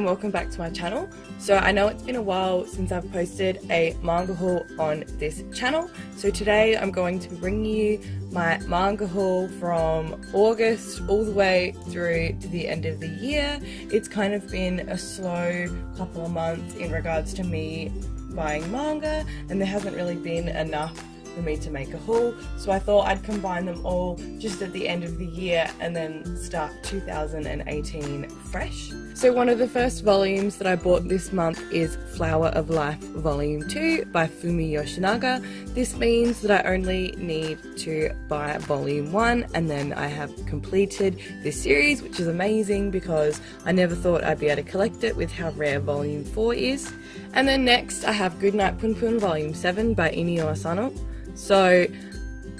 welcome back to my channel. So I know it's been a while since I've posted a manga haul on this channel. So today I'm going to be bringing you my manga haul from August all the way through to the end of the year. It's kind of been a slow couple of months in regards to me buying manga, and there hasn't really been enough for me to make a haul, so I thought I'd combine them all just at the end of the year and then start 2018 fresh. So one of the first volumes that I bought this month is Flower of Life Volume 2 by Fumi Yoshinaga. This means that I only need to buy Volume 1 and then I have completed this series, which is amazing because I never thought I'd be able to collect it with how rare Volume 4 is. And then next I have Goodnight Punpun Volume 7 by Inio Asano. So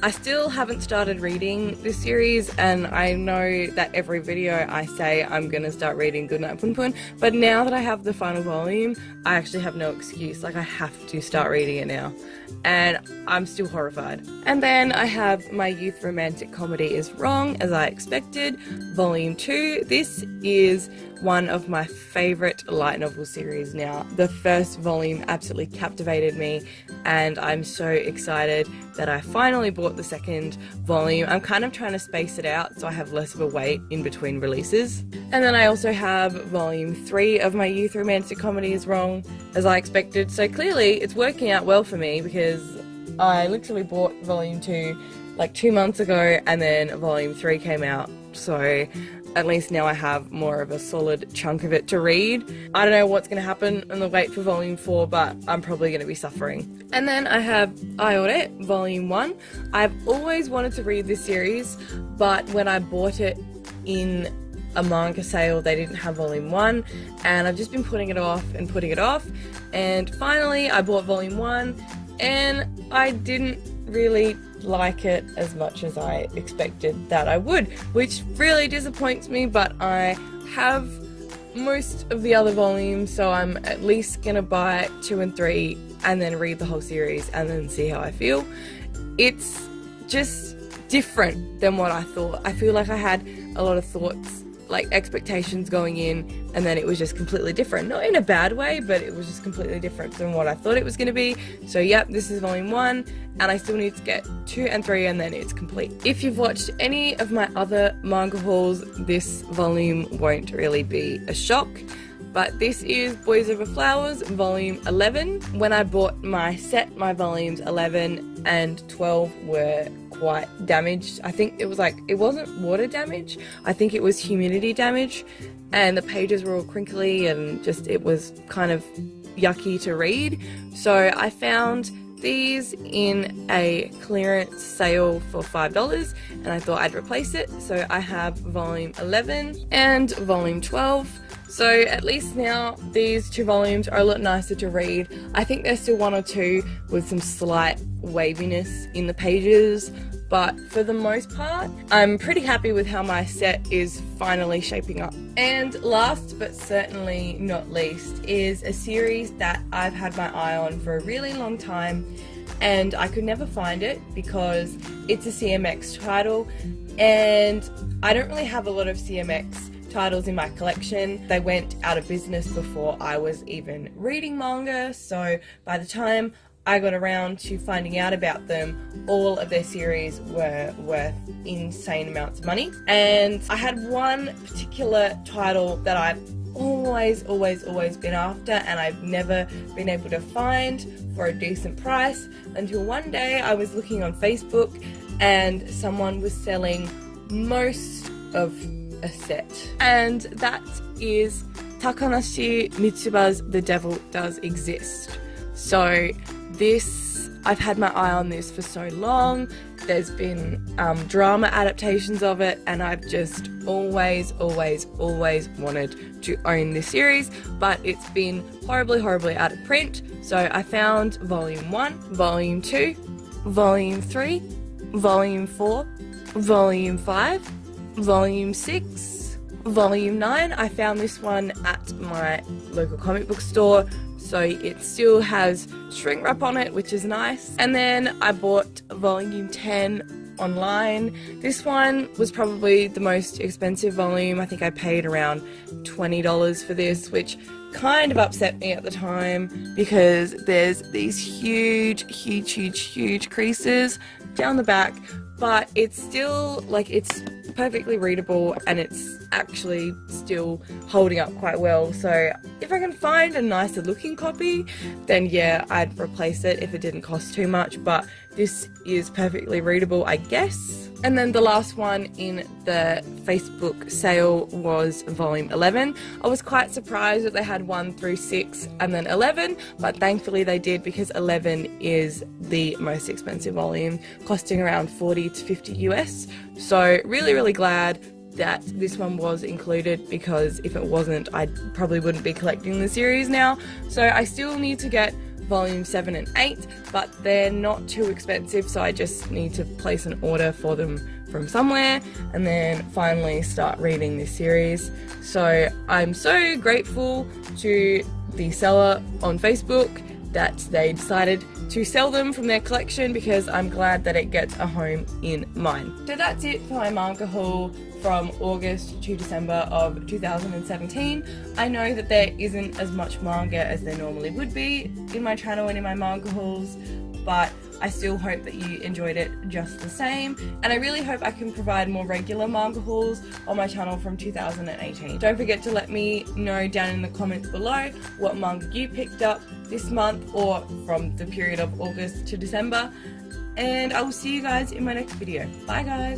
I still haven't started reading this series, and I know that every video I say I'm going to start reading Goodnight Punpun, but now that I have the final volume, I actually have no excuse. Like, I have to start reading it now, and I'm still horrified. And then I have My Youth Romantic Comedy Is Wrong, As I Expected, Volume 2. This is one of my favourite light novel series now. The first volume absolutely captivated me, and I'm so excited that I finally bought the second volume. I'm kind of trying to space it out so I have less of a wait in between releases. And then I also have Volume 3 of My Youth Romantic Comedy Is Wrong, As I Expected. So clearly it's working out well for me because I literally bought Volume 2 like 2 months ago, and then Volume 3 came out. So at least now I have more of a solid chunk of it to read. I don't know what's going to happen on the wait for Volume 4, but I'm probably going to be suffering. And then I have Aore, Volume 1. I've always wanted to read this series, but when I bought it in a manga sale, they didn't have Volume 1, and I've just been putting it off, and finally I bought Volume 1, and I didn't really like it as much as I expected that I would, which really disappoints me, but I have most of the other volumes, so I'm at least gonna buy 2 and 3 and then read the whole series and then see how I feel. It's just different than what I thought. I feel like I had a lot of thoughts, like expectations going in, and then it was just completely different. Not in a bad way, but it was just completely different than what I thought it was going to be. So yep, this is Volume 1, and I still need to get 2 and 3 and then it's complete. If you've watched any of my other manga hauls, this volume won't really be a shock. But this is Boys Over Flowers, Volume 11. When I bought my set, my volumes 11 and 12 were quite damaged. I think it was like, it wasn't water damage, I think it was humidity damage, and the pages were all crinkly and just, it was kind of yucky to read. So I found these in a clearance sale for $5, and I thought I'd replace it. So I have Volume 11 and Volume 12. So at least now these 2 volumes are a lot nicer to read. I think there's still 1 or 2 with some slight waviness in the pages, but for the most part, I'm pretty happy with how my set is finally shaping up. And last but certainly not least is a series that I've had my eye on for a really long time, and I could never find it because it's a CMX title, and I don't really have a lot of CMX titles in my collection. They went out of business before I was even reading manga, so by the time I got around to finding out about them, all of their series were worth insane amounts of money. And I had one particular title that I've always been after, and I've never been able to find for a decent price until one day I was looking on Facebook and someone was selling most of a set, and that is Takanashi Mitsuba's The Devil Does Exist. So this, I've had my eye on this for so long. There's been drama adaptations of it, and I've just always wanted to own this series, but it's been horribly out of print. So I found Volume 1, Volume 2, Volume 3, Volume 4, Volume 5, Volume 6, Volume 9. I found this one at my local comic book store, so it still has shrink wrap on it, which is nice. And then I bought Volume 10 online. This one was probably the most expensive volume. I think I paid around $20 for this, which kind of upset me at the time because there's these huge creases down the back, but it's still like, it's perfectly readable and it's actually still holding up quite well. So if I can find a nicer looking copy, then yeah, I'd replace it if it didn't cost too much, but this is perfectly readable, I guess. And then the last one in the Facebook sale was volume 11. I was quite surprised that they had 1 through 6 and then 11, but thankfully they did, because 11 is the most expensive volume, costing around 40 to 50 US. So really glad that this one was included, because if it wasn't, I probably wouldn't be collecting the series now. So I still need to get volume 7 and 8, but they're not too expensive, so I just need to place an order for them from somewhere and then finally start reading this series. So I'm so grateful to the seller on Facebook that they decided to sell them from their collection, because I'm glad that it gets a home in mine. So that's it for my manga haul from August to December of 2017. I know that there isn't as much manga as there normally would be in my channel and in my manga hauls, but I still hope that you enjoyed it just the same, and I really hope I can provide more regular manga hauls on my channel from 2018. Don't forget to let me know down in the comments below what manga you picked up this month or from the period of August to December, and I will see you guys in my next video. Bye guys!